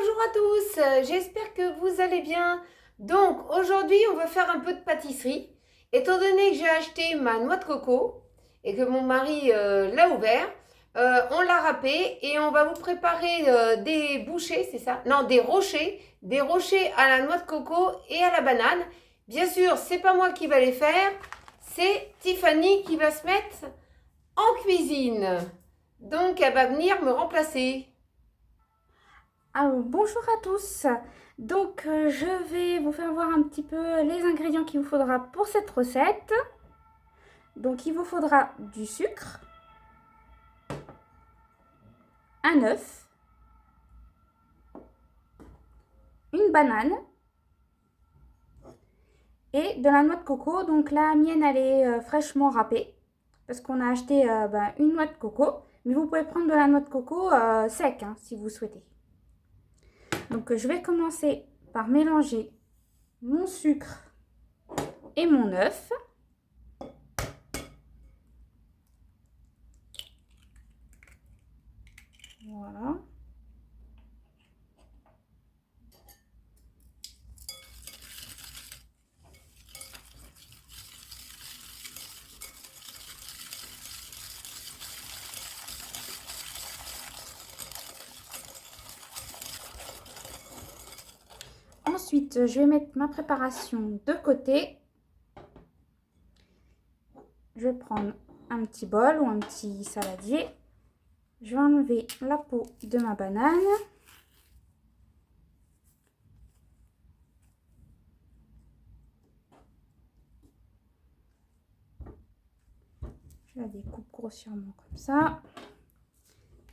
Bonjour à tous, j'espère que vous allez bien. Donc aujourd'hui on va faire un peu de pâtisserie. Étant donné que j'ai acheté ma noix de coco et que mon mari l'a ouvert, on l'a râpé et on va vous préparer des bouchées, c'est ça? Non, des rochers à la noix de coco et à la banane. Bien sûr, c'est pas moi qui va les faire, c'est Tiffany qui va se mettre en cuisine. Donc elle va venir me remplacer. Alors, bonjour à tous. Donc, je vais vous faire voir un petit peu les ingrédients qu'il vous faudra pour cette recette. Donc, il vous faudra du sucre, un œuf, une banane et de la noix de coco. Donc, la mienne, elle est fraîchement râpée parce qu'on a acheté une noix de coco. Mais vous pouvez prendre de la noix de coco sec si vous souhaitez. Donc, je vais commencer par mélanger mon sucre et mon œuf. Voilà. Ensuite, je vais mettre ma préparation de côté. Je vais prendre un petit bol ou un petit saladier. Je vais enlever la peau de ma banane. Je la découpe grossièrement comme ça.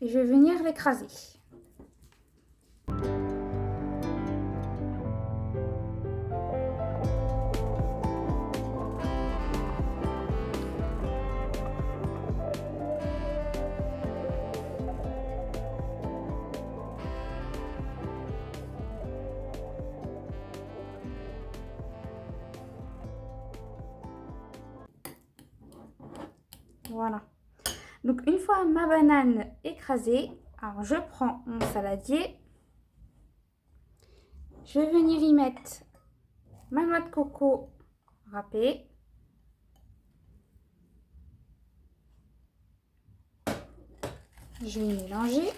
Et je vais venir l'écraser. Voilà. Donc une fois ma banane écrasée, alors je prends mon saladier. Je vais venir y mettre ma noix de coco râpée. Je vais mélanger.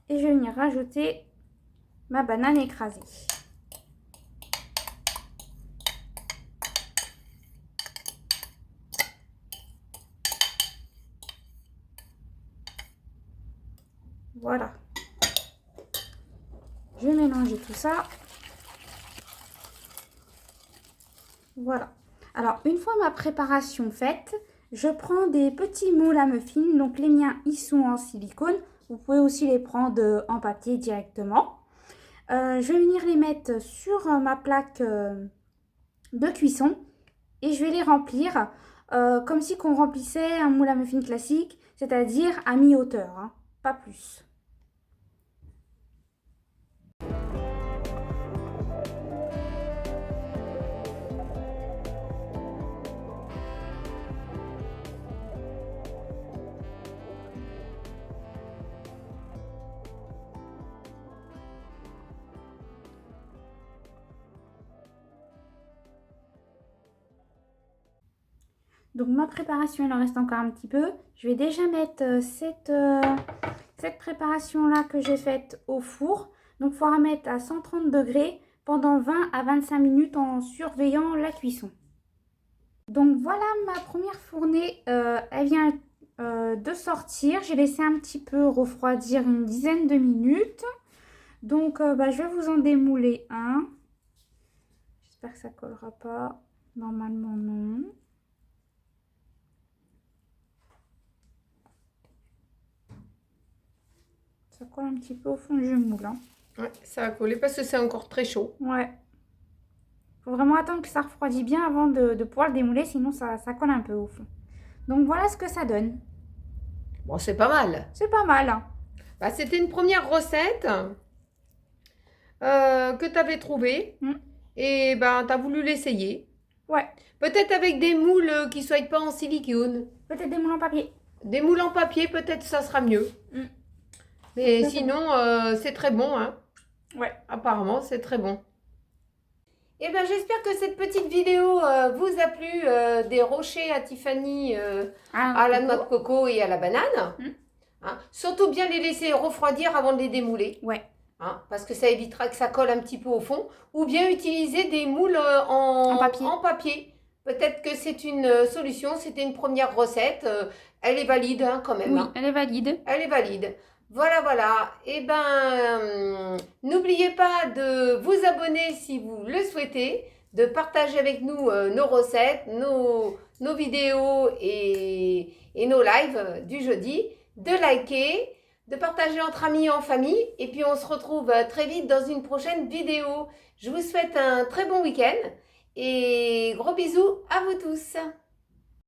Et je vais venir rajouter ma banane écrasée. Voilà. Je vais mélanger tout ça. Voilà. Alors, une fois ma préparation faite, je prends des petits moules à muffins. Donc, les miens, ils sont en silicone. Vous pouvez aussi les prendre en papier directement. Je vais venir les mettre sur ma plaque de cuisson et je vais les remplir comme si on remplissait un moule à muffins classique, c'est-à-dire à mi-hauteur, pas plus. Donc ma préparation, il en reste encore un petit peu. Je vais déjà mettre cette préparation-là que j'ai faite au four. Donc il faudra mettre à 130 degrés pendant 20 à 25 minutes en surveillant la cuisson. Donc voilà, ma première fournée, elle vient de sortir. J'ai laissé un petit peu refroidir une dizaine de minutes. Donc je vais vous en démouler un. J'espère que ça ne collera pas. Normalement non. Ça colle un petit peu au fond du moule. Ouais, ça va coller parce que c'est encore très chaud. Ouais. Faut vraiment attendre que ça refroidisse bien avant de pouvoir le démouler, sinon ça colle un peu au fond. Donc voilà ce que ça donne. Bon, c'est pas mal. C'est pas mal. Bah, c'était une première recette que tu avais trouvée et ben, tu as voulu l'essayer. Ouais, Peut-être avec des moules qui ne soient pas en silicone. peut-être des moules en papier. Des moules en papier, peut-être ça sera mieux. Mm. Mais Ça, c'est sinon, c'est très bon, hein. Ouais. Apparemment, c'est très bon. Eh bien, j'espère que cette petite vidéo vous a plu, des rochers à Tiffany à la noix de coco et à la banane. Mm. Hein. Surtout bien les laisser refroidir avant de les démouler. Ouais. Hein, parce que ça évitera que ça colle un petit peu au fond. Ou bien utiliser des moules En papier. en papier. Peut-être que c'est une solution. C'était une première recette. Elle est valide hein, quand même. Oui, Hein. elle est valide. Elle est valide. Voilà, voilà. Eh ben, n'oubliez pas de vous abonner si vous le souhaitez, de partager avec nous nos recettes, nos vidéos et nos lives du jeudi, de liker, de partager entre amis et en famille. Et puis, on se retrouve très vite dans une prochaine vidéo. Je vous souhaite un très bon week-end et gros bisous à vous tous.